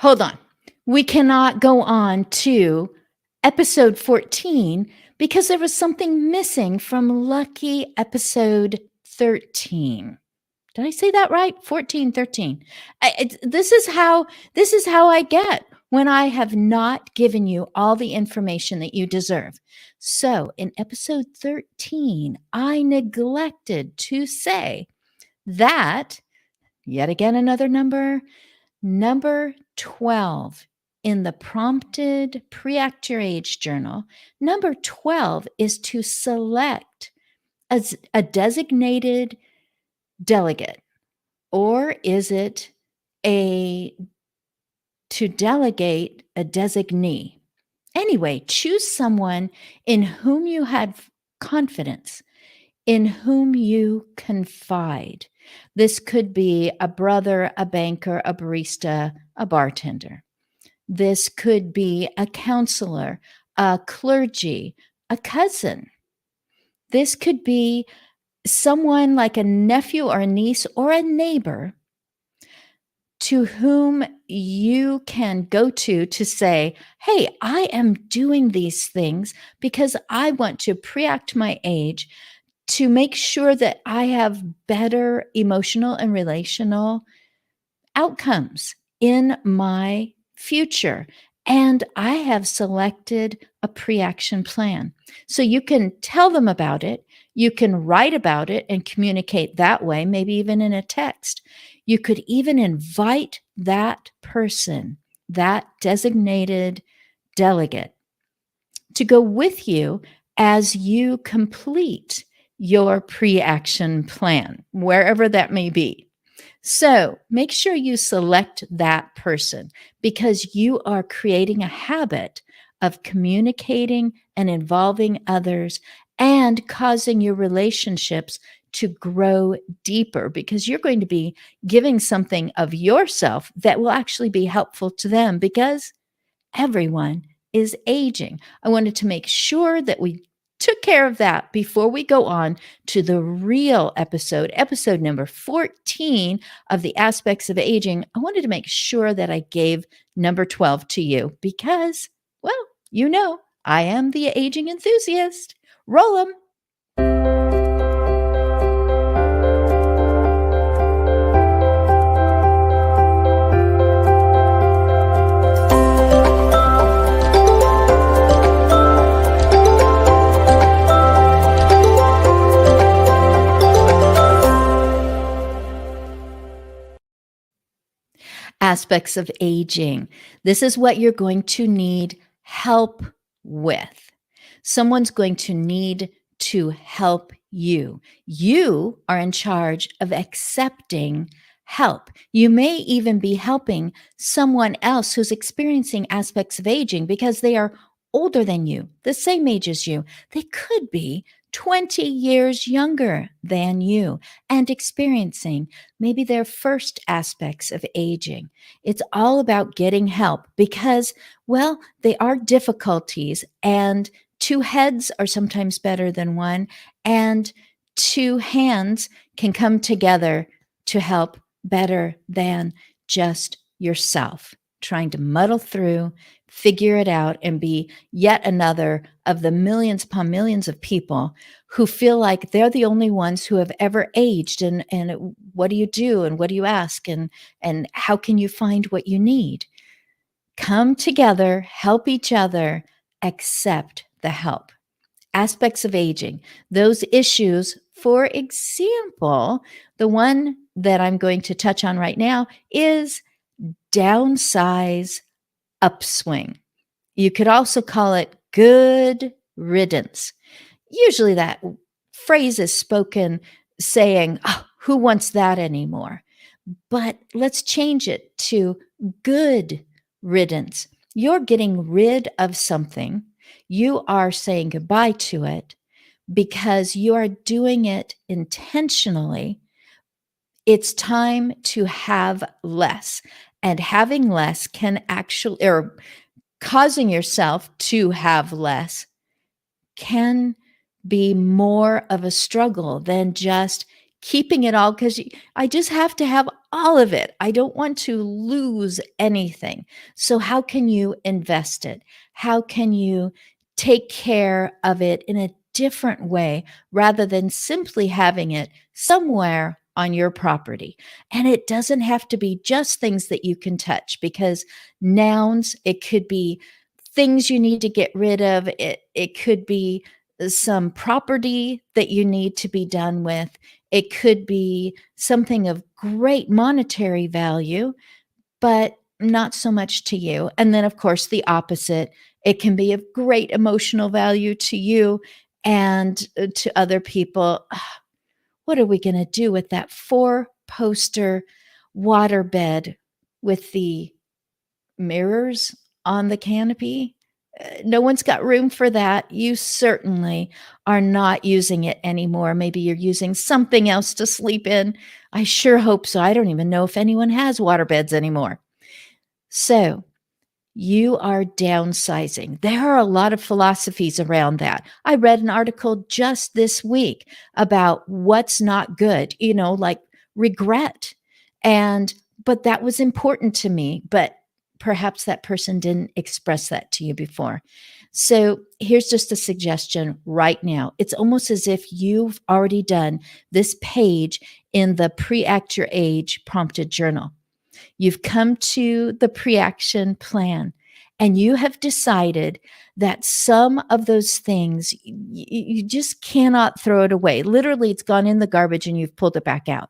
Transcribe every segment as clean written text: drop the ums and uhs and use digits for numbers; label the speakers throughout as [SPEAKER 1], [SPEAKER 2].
[SPEAKER 1] Hold on. We cannot go on to episode 14 because there was something missing from lucky episode 13. Did I say that right? 14, 13. This is how I get when I have not given you all the information that you deserve. So, in episode 13, I neglected to say that yet again another number 12 in the prompted pre-act your age journal. Number 12 is to select as a designated delegate, or is it a to delegate a designee? Anyway, choose someone in whom you have confidence, in whom you confide. This could be a brother, a banker, a barista, a bartender. This could be a counselor, a clergy, a cousin. This could be someone like a nephew or a niece or a neighbor to whom you can go to say, hey, I am doing these things because I want to pre-act my age to make sure that I have better emotional and relational outcomes in my future. And I have selected a pre-action plan. So you can tell them about it. You can write about it and communicate that way, maybe even in a text. You could even invite that person, that designated delegate, to go with you as you complete your pre-action plan, wherever that may be. So make sure you select that person because you are creating a habit of communicating and involving others and causing your relationships to grow deeper because you're going to be giving something of yourself that will actually be helpful to them because everyone is aging. I wanted to make sure that we took care of that before we go on to the real episode number 14 of the aspects of aging. I wanted to make sure that I gave number 12 to you because, well, I am the aging enthusiast. Roll 'em. Aspects of aging. This is what you're going to need help with. Someone's going to need to help you. You are in charge of accepting help. You may even be helping someone else who's experiencing aspects of aging because they are older than you, the same age as you. They could be 20 years younger than you and experiencing maybe their first aspects of aging. It's all about getting help because, well, they are difficulties, and two heads are sometimes better than one, and two hands can come together to help better than just yourself trying to muddle through, figure it out, and be yet another of the millions upon millions of people who feel like they're the only ones who have ever aged. And what do you do? And what do you ask? And how can you find what you need? Come together, help each other, accept the help. Aspects of aging, those issues, for example, the one that I'm going to touch on right now is downsize upswing. You could also call it good riddance. Usually that phrase is spoken saying, oh, who wants that anymore? But let's change it to good riddance. You're getting rid of something. You are saying goodbye to it because you are doing it intentionally. It's time to have less. And having less can actually, or causing yourself to have less can be more of a struggle than just keeping it all because I just have to have all of it. I don't want to lose anything. So, how can you invest it? How can you take care of it in a different way rather than simply having it somewhere on your property? And it doesn't have to be just things that you can touch, because nouns, it could be things you need to get rid of. It could be some property that you need to be done with. It could be something of great monetary value, but not so much to you. And then, of course, the opposite. It can be of great emotional value to you and to other people. What are we going to do with that 4-poster waterbed with the mirrors on the canopy? No one's got room for that. You certainly are not using it anymore. Maybe you're using something else to sleep in. I sure hope so. I don't even know if anyone has waterbeds anymore. So, you are downsizing. There are a lot of philosophies around that. I read an article just this week about what's not good, like regret. But that was important to me, but perhaps that person didn't express that to you before. So here's just a suggestion right now. It's almost as if you've already done this page in the Pre-Act Your Age prompted journal. You've come to the pre-action plan and you have decided that some of those things, you just cannot throw it away. Literally, it's gone in the garbage and you've pulled it back out.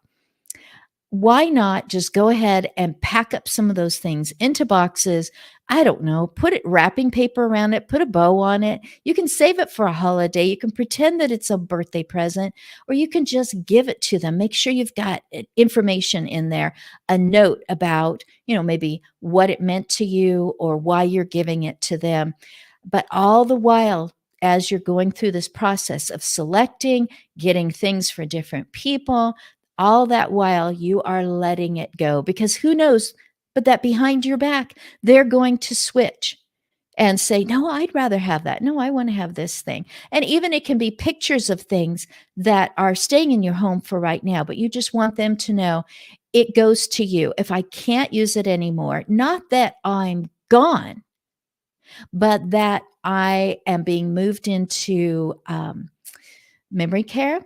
[SPEAKER 1] Why not just go ahead and pack up some of those things into boxes? I don't know, put wrapping paper around it, put a bow on it. You can save it for a holiday. You can pretend that it's a birthday present, or you can just give it to them. Make sure you've got information in there, a note about, maybe what it meant to you or why you're giving it to them. But all the while, as you're going through this process of selecting, getting things for different people, all that while you are letting it go, because who knows, but that behind your back, they're going to switch and say, no, I'd rather have that. No, I want to have this thing. And even it can be pictures of things that are staying in your home for right now, but you just want them to know it goes to you. If I can't use it anymore, not that I'm gone, but that I am being moved into memory care.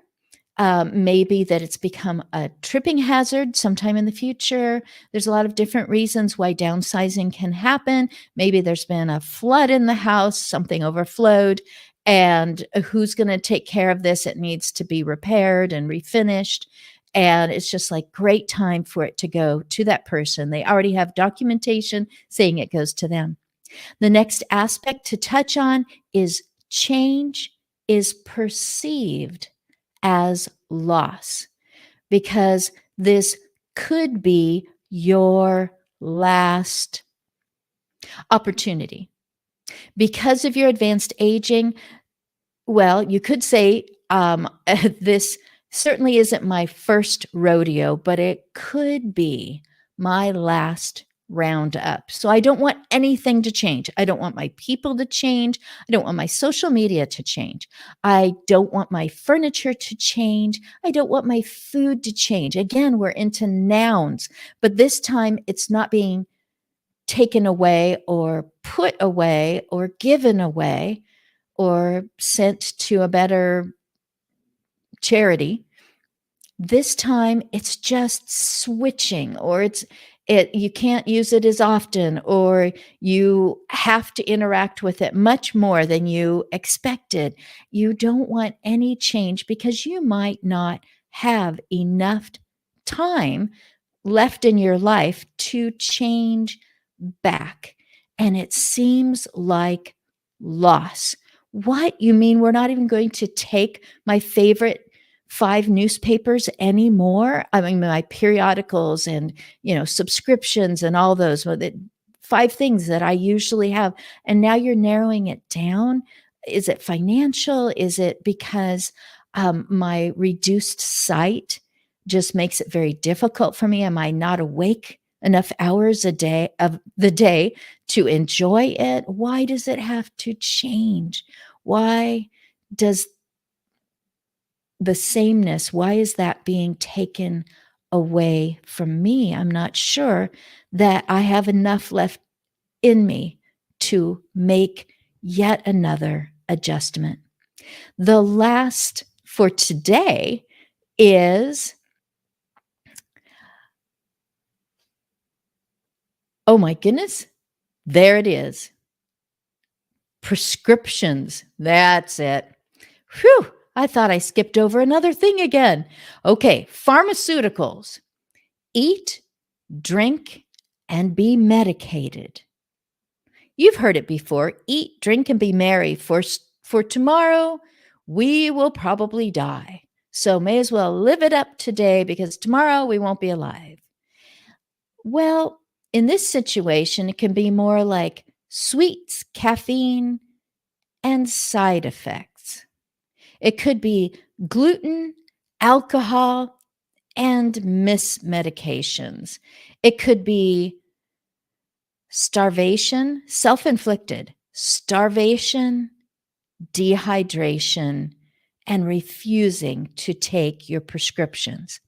[SPEAKER 1] Maybe that it's become a tripping hazard sometime in the future. There's a lot of different reasons why downsizing can happen. Maybe there's been a flood in the house, something overflowed, and who's going to take care of this? It needs to be repaired and refinished. And it's just like great time for it to go to that person. They already have documentation saying it goes to them. The next aspect to touch on is change is perceived as loss, because this could be your last opportunity. Because of your advanced aging, well, you could say this certainly isn't my first rodeo, but it could be my last roundup. So I don't want anything to change. I don't want my people to change. I don't want my social media to change. I don't want my furniture to change. I don't want my food to change. Again, we're into nouns, but this time it's not being taken away or put away or given away or sent to a better charity. This time it's just switching, or you can't use it as often, or you have to interact with it much more than you expected. You don't want any change because you might not have enough time left in your life to change back. And it seems like loss. What? You mean we're not even going to take my favorite 5 newspapers anymore? I mean, my periodicals and, subscriptions and all those, 5 things that I usually have. And now you're narrowing it down. Is it financial? Is it because my reduced sight just makes it very difficult for me? Am I not awake enough hours a day of the day to enjoy it? Why does it have to change? Why does the sameness, why is that being taken away from me. I'm not sure that I have enough left in me to make yet another adjustment. The last for today is, oh my goodness, there it is. Prescriptions. That's it. Whew, I thought I skipped over another thing again. Okay, pharmaceuticals. Eat, drink, and be medicated. You've heard it before. Eat, drink, and be merry, for tomorrow we will probably die. So may as well live it up today because tomorrow we won't be alive. Well, in this situation, it can be more like sweets, caffeine, and side effects. It could be gluten, alcohol, and mismedications. It could be starvation, self-inflicted, starvation, dehydration, and refusing to take your prescriptions.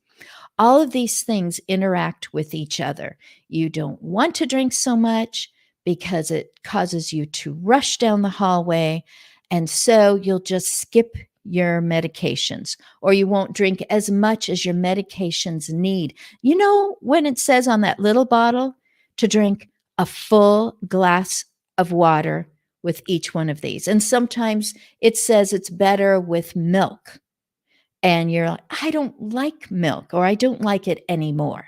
[SPEAKER 1] All of these things interact with each other. You don't want to drink so much because it causes you to rush down the hallway, and so you'll just skip your medications, or you won't drink as much as your medications need. You know, when it says on that little bottle to drink a full glass of water with each one of these, and sometimes it says it's better with milk, and you're like, I don't like milk, or I don't like it anymore.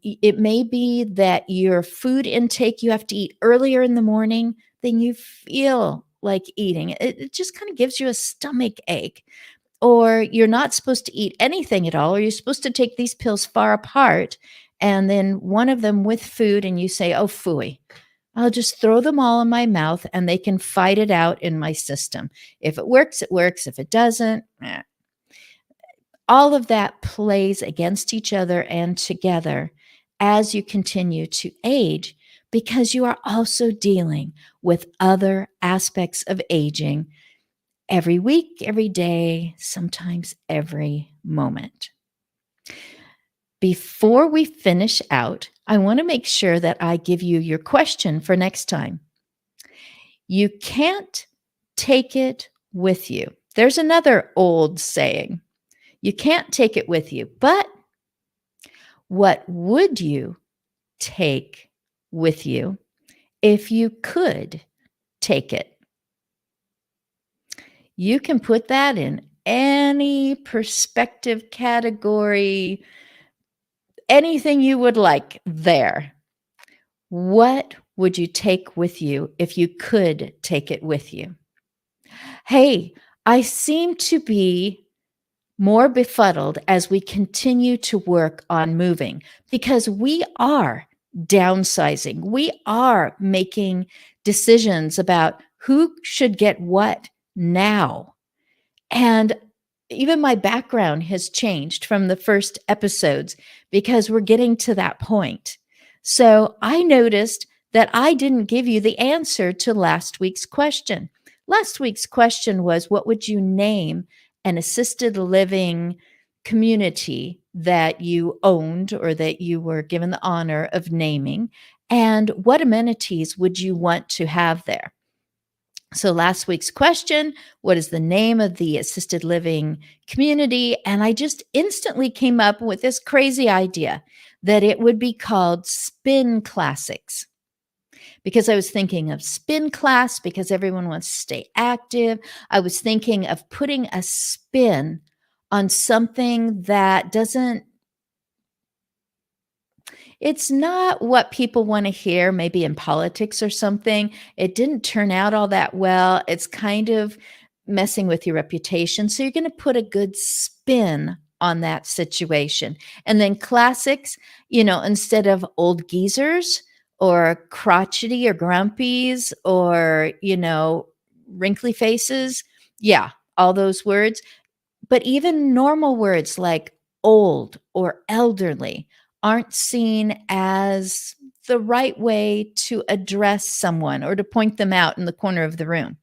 [SPEAKER 1] It may be that your food intake, you have to eat earlier in the morning than you feel like eating. It just kind of gives you a stomach ache. Or you're not supposed to eat anything at all, or you're supposed to take these pills far apart, and then one of them with food, and you say, oh, phooey. I'll just throw them all in my mouth and they can fight it out in my system. If it works, it works. If it doesn't, all of that plays against each other and together as you continue to age, because you are also dealing with other aspects of aging every week, every day, sometimes every moment. Before we finish out, I want to make sure that I give you your question for next time. You can't take it with you. There's another old saying. You can't take it with you, but what would you take with you if you could take it? You can put that in any perspective category, anything you would like there. What would you take with you if you could take it with you? Hey, I seem to be more befuddled as we continue to work on moving, because we are downsizing. We are making decisions about who should get what now. And even my background has changed from the first episodes because we're getting to that point. So I noticed that I didn't give you the answer to last week's question. Last week's question was, what would you name an assisted living community that you owned or that you were given the honor of naming? And what amenities would you want to have there? So last week's question, what is the name of the assisted living community? And I just instantly came up with this crazy idea that it would be called Spin Classics. Because I was thinking of spin class, because everyone wants to stay active. I was thinking of putting a spin on something that it's not what people want to hear, maybe in politics or something. It didn't turn out all that well. It's kind of messing with your reputation. So you're going to put a good spin on that situation. And then classics, instead of old geezers or crotchety or grumpies or, wrinkly faces. Yeah, all those words. But even normal words like old or elderly aren't seen as the right way to address someone or to point them out in the corner of the room.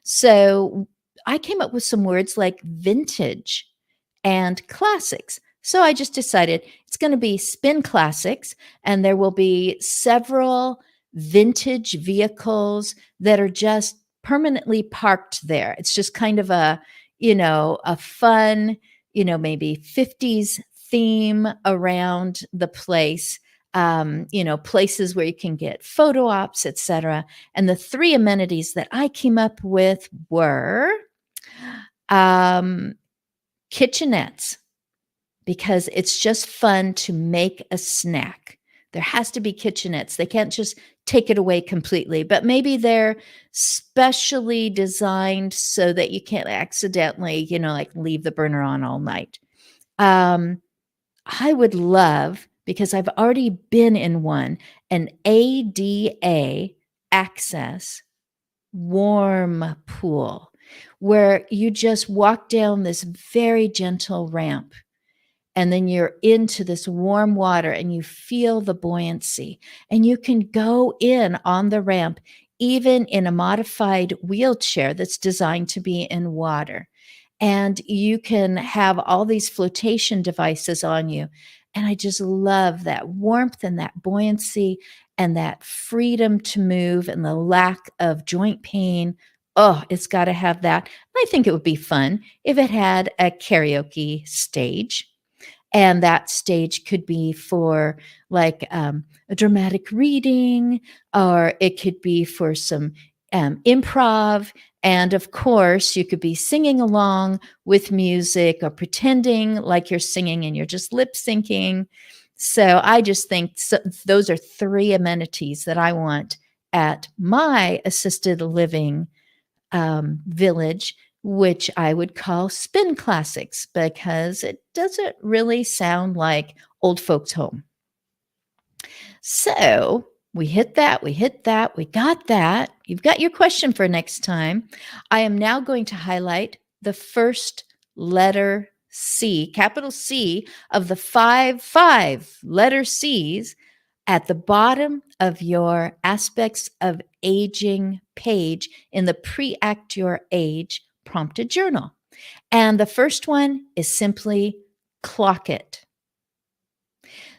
[SPEAKER 1] So I came up with some words like vintage and classics. So I just decided it's going to be spin classics, and there will be several vintage vehicles that are just permanently parked there. It's just kind of a fun, maybe 50s theme around the place. Places where you can get photo ops, etc. And the three amenities that I came up with were um, kitchenettes, because it's just fun to make a snack. There has to be kitchenettes. They can't just take it away completely, but maybe they're specially designed so that you can't accidentally, like leave the burner on all night. I would love, because I've already been in one, an ADA access warm pool where you just walk down this very gentle ramp, and then you're into this warm water and you feel the buoyancy, and you can go in on the ramp even in a modified wheelchair that's designed to be in water, and you can have all these flotation devices on you. And I just love that warmth and that buoyancy and that freedom to move and the lack of joint pain. Oh, it's got to have that. I think it would be fun if it had a karaoke stage, and that stage could be for like a dramatic reading, or it could be for some improv. And of course, you could be singing along with music or pretending like you're singing and you're just lip syncing. So I just think those are three amenities that I want at my assisted living village, which I would call spin classics, because it doesn't really sound like old folks' home. So we hit that, we got that. You've got your question for next time. I am now going to highlight the first letter C, capital C, of the five letter C's at the bottom of your Aspects of Aging page in the Pre-Act Your Age prompted journal. And the first one is simply clock it.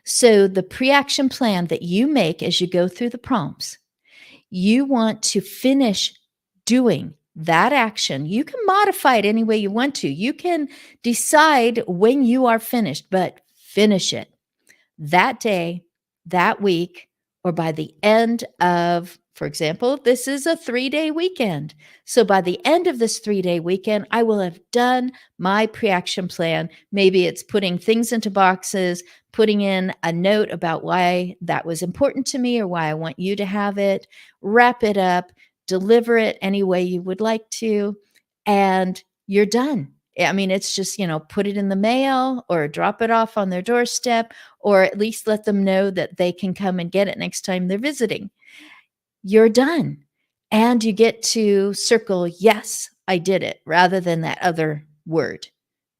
[SPEAKER 1] So the pre-action plan that you make as you go through the prompts, you want to finish doing that action. You can modify it any way you want to. You can decide when you are finished, but finish it that day, that week, or by the end of, for example, this is a 3-day weekend. So by the end of this 3-day weekend, I will have done my pre-action plan. Maybe it's putting things into boxes, putting in a note about why that was important to me or why I want you to have it, wrap it up, deliver it any way you would like to, and you're done. I mean, it's just, put it in the mail or drop it off on their doorstep, or at least let them know that they can come and get it next time they're visiting. You're done. And you get to circle, yes, I did it, rather than that other word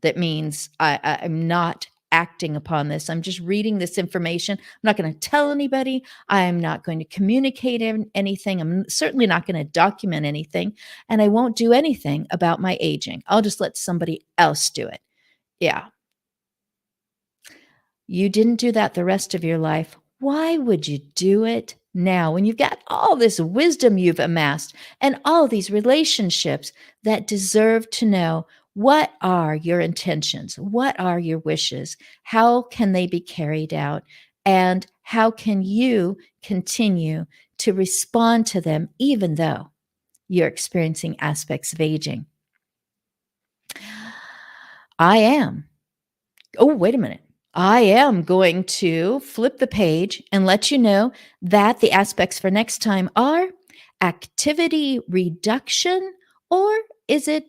[SPEAKER 1] that means I'm not acting upon this. I'm just reading this information. I'm not going to tell anybody. I'm not going to communicate anything. I'm certainly not going to document anything. And I won't do anything about my aging. I'll just let somebody else do it. Yeah. You didn't do that the rest of your life. Why would you do it now when you've got all this wisdom you've amassed and all these relationships that deserve to know what are your intentions? What are your wishes? How can they be carried out? And how can you continue to respond to them even though you're experiencing aspects of aging? I am. Oh, wait a minute. I am going to flip the page and let you know that the aspects for next time are activity reduction, or is it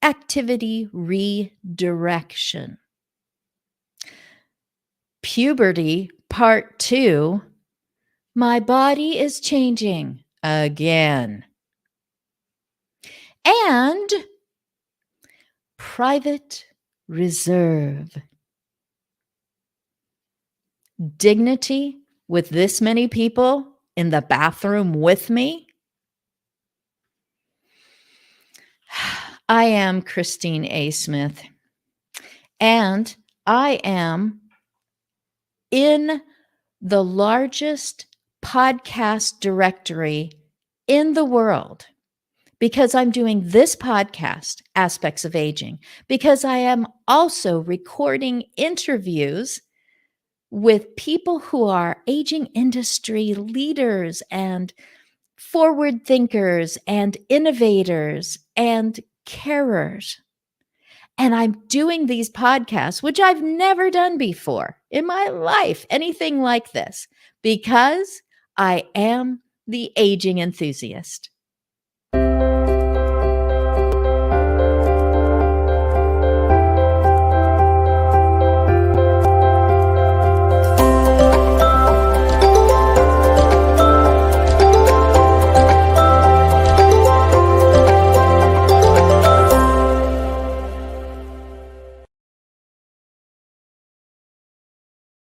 [SPEAKER 1] activity redirection? Puberty part 2. My body is changing again. And private reserve. Dignity with this many people in the bathroom with me. I am Christine A. Smith, and I am in the largest podcast directory in the world because I'm doing this podcast, Aspects of Aging, because I am also recording interviews with people who are aging industry leaders and forward thinkers and innovators and carers. And I'm doing these podcasts, which I've never done before in my life, anything like this, because I am the aging enthusiast.